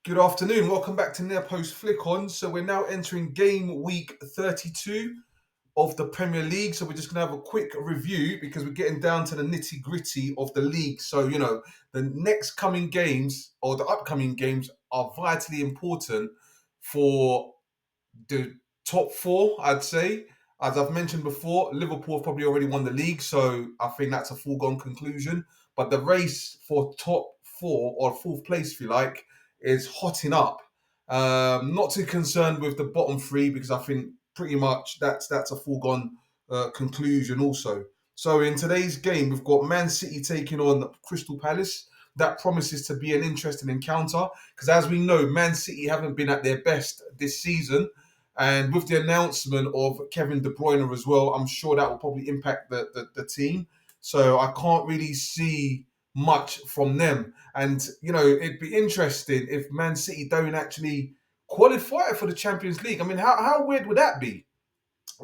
Good afternoon. Welcome back to Near Post Flick On. So we're now entering game week 32 of the Premier League. So we're just going to have a quick review because we're getting down to the nitty gritty of the league. So, the next coming games or the upcoming games are vitally important for the top four, I'd say. As I've mentioned before, Liverpool have probably already won the league, so I think that's a foregone conclusion. But the race for top four or fourth place, if you like, is hotting up. Not too concerned with the bottom three because I think pretty much that's a foregone conclusion also. So in today's game, we've got Man City taking on Crystal Palace. That promises to be an interesting encounter because, as we know, Man City haven't been at their best this season. And with the announcement of Kevin De Bruyne as well, I'm sure that will probably impact the team. So I can't really see much from them. And, it'd be interesting if Man City don't actually qualify for the Champions League. I mean, how weird would that be?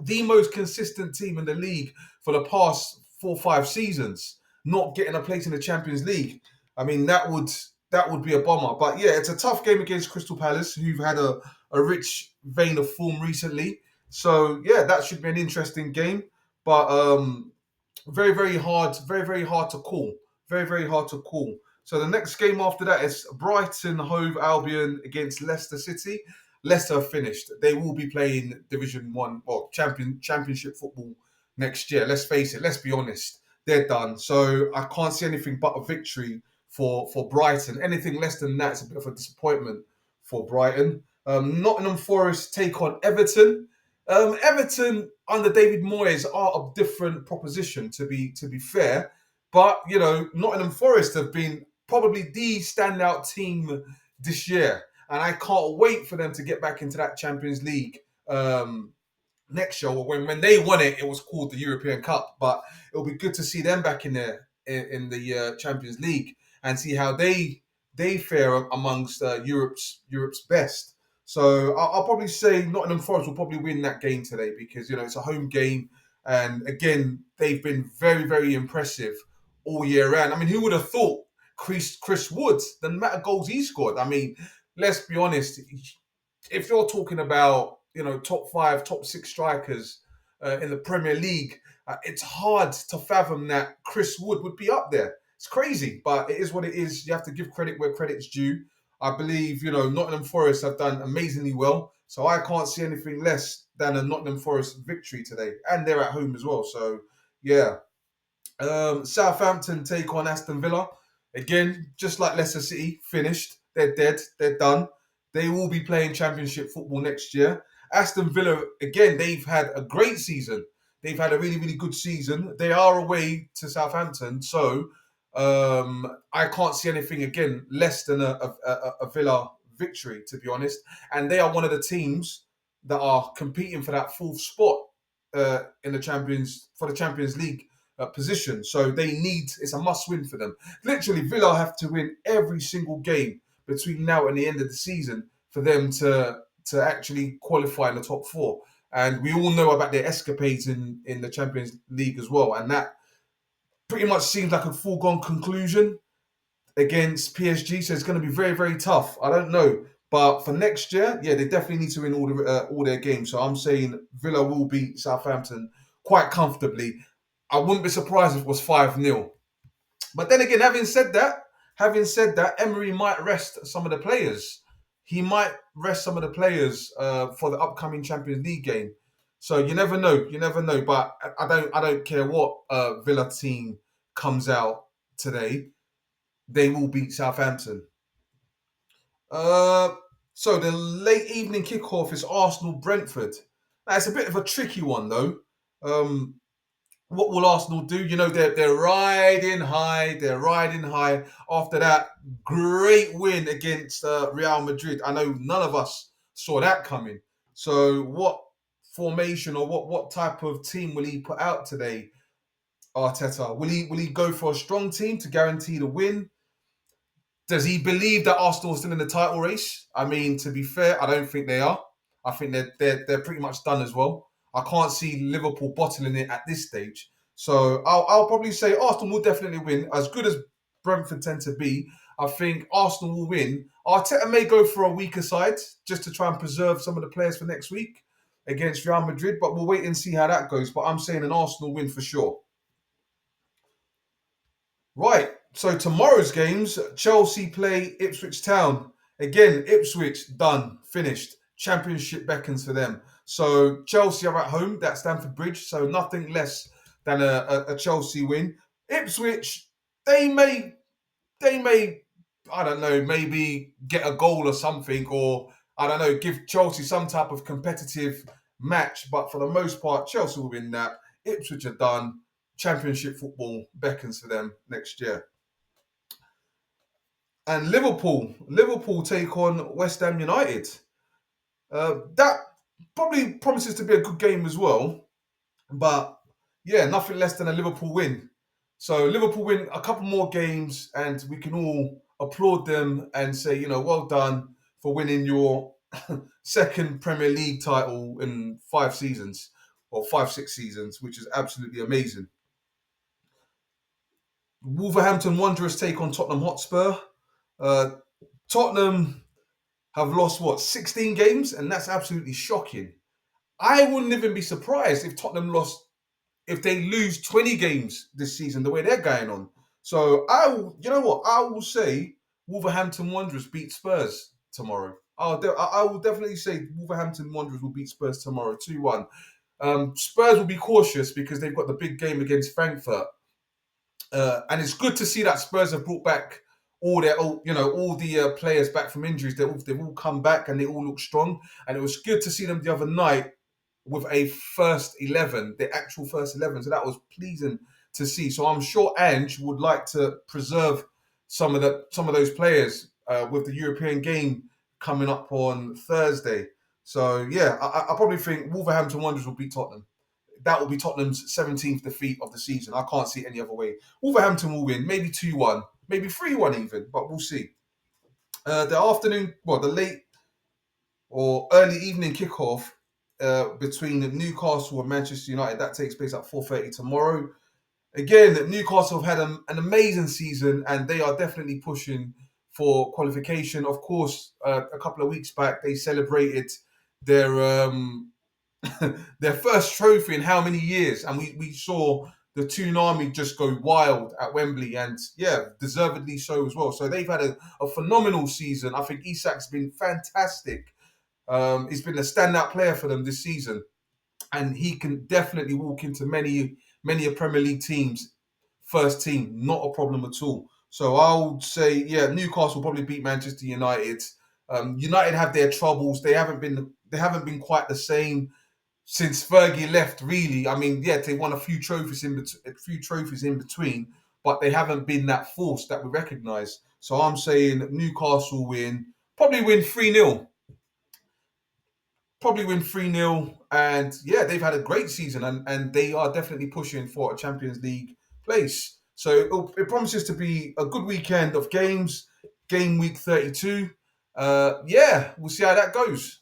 The most consistent team in the league for the past 4 or 5 seasons, not getting a place in the Champions League. I mean, that would be a bomber. But yeah, it's a tough game against Crystal Palace, who've had a rich vein of form recently. So yeah, that should be an interesting game. But very, very hard to call. Very, very hard to call. So the next game after that is Brighton Hove Albion against Leicester City. Leicester have finished. They will be playing Division One or Championship football next year. Let's face it. Let's be honest. They're done. So I can't see anything but a victory for Brighton. Anything less than that is a bit of a disappointment for Brighton. Nottingham Forest take on Everton. Everton under David Moyes are a different proposition to be fair, but Nottingham Forest have been probably the standout team this year, and I can't wait for them to get back into that Champions League next year. When they won it, it was called the European Cup, but it'll be good to see them back in there in the Champions League and see how they fare amongst Europe's best. So I'll probably say Nottingham Forest will probably win that game today because it's a home game, and again they've been very very impressive all year round. I mean, who would have thought Chris Wood, the amount of goals he scored? I mean, let's be honest. If you're talking about top five, top six strikers in the Premier League, it's hard to fathom that Chris Wood would be up there. It's crazy, but it is what it is. You have to give credit where credit's due. I believe Nottingham Forest have done amazingly well, so I can't see anything less than a Nottingham Forest victory today, and they're at home as well. So yeah, Southampton take on Aston Villa. Again, just like Leicester City, finished. They're dead. They're done. They will be playing Championship football next year. Aston Villa, again, they've had a great season. They've had a really, really good season. They are away to Southampton, so I can't see anything again less than a Villa victory, to be honest. And they are one of the teams that are competing for that fourth spot in the Champions League position. So it's a must win for them. Literally, Villa have to win every single game between now and the end of the season for them to actually qualify in the top four. And we all know about their escapades in the Champions League as well. And that pretty much seems like a foregone conclusion against PSG. So it's going to be very, very tough. I don't know. But for next year, yeah, they definitely need to win all their games. So I'm saying Villa will beat Southampton quite comfortably. I wouldn't be surprised if it was 5-0. But then again, having said that, Emery might rest some of the players. He might rest some of the players for the upcoming Champions League game. So you never know. You never know. But I don't care what Villa team comes out today. They will beat Southampton. Uh, so the late evening kickoff is Arsenal Brentford. Now, it's a bit of a tricky one though. Um, what will Arsenal do? They're riding high. They're riding high after that great win against Real Madrid. I know none of us saw that coming. So what formation or what type of team will he put out today, Arteta? Will he go for a strong team to guarantee the win? Does he believe that Arsenal is still in the title race? I mean, to be fair, I don't think they are. I think they're pretty much done as well. I can't see Liverpool bottling it at this stage. So I'll probably say Arsenal will definitely win. As good as Brentford tend to be, I think Arsenal will win. Arteta may go for a weaker side just to try and preserve some of the players for next week against Real Madrid, but we'll wait and see how that goes. But I'm saying an Arsenal win for sure. Right. So tomorrow's games, Chelsea play Ipswich Town. Again, Ipswich done, finished. Championship beckons for them. So Chelsea are at home, that's Stamford Bridge. So nothing less than a Chelsea win. Ipswich, they may they may, I don't know, maybe get a goal or something, or I don't know, give Chelsea some type of competitive match. But for the most part, Chelsea will win that. Ipswich are done. Championship football beckons for them next year. And Liverpool take on West Ham United. That probably promises to be a good game as well. But yeah, nothing less than a Liverpool win. So Liverpool win a couple more games, and we can all applaud them and say, well done for winning your second Premier League title in 5 seasons, or 5, 6 seasons, which is absolutely amazing. Wolverhampton Wanderers take on Tottenham Hotspur. Uh, Tottenham have lost, 16 games, and that's absolutely shocking. I wouldn't even be surprised if they lose 20 games this season, the way they're going on. So I will say Wolverhampton Wanderers beat Spurs tomorrow. I will definitely say Wolverhampton Wanderers will beat Spurs tomorrow, 2-1. Spurs will be cautious because they've got the big game against Frankfurt. And it's good to see that Spurs have brought back all the players back from injuries. They've all come back and they all look strong. And it was good to see them the other night with a first 11, the actual first 11. So that was pleasing to see. So I'm sure Ange would like to preserve some of those players with the European game coming up on Thursday. So yeah, I probably think Wolverhampton Wanderers will beat Tottenham. That will be Tottenham's 17th defeat of the season. I can't see it any other way. Wolverhampton will win, maybe 2-1, maybe 3-1 even, but we'll see. The late or early evening kickoff between Newcastle and Manchester United, that takes place at 4:30 tomorrow. Again, Newcastle have had an amazing season, and they are definitely pushing for qualification. Of course, a couple of weeks back, they celebrated their their first trophy in how many years? And we saw the Toon Army just go wild at Wembley, and yeah, deservedly so as well. So they've had a phenomenal season. I think Isak's been fantastic. He's been a standout player for them this season, and he can definitely walk into many a Premier League team's first team, not a problem at all. So I would say, yeah, Newcastle probably beat Manchester United. United have their troubles. They haven't been quite the same since Fergie left, really. I mean, yeah, they won a few trophies in between, but they haven't been that force that we recognise. So I'm saying Newcastle win, probably win 3-0. Probably win 3-0. And yeah, they've had a great season, and they are definitely pushing for a Champions League place. So it promises to be a good weekend of games, game week 32. Yeah, we'll see how that goes.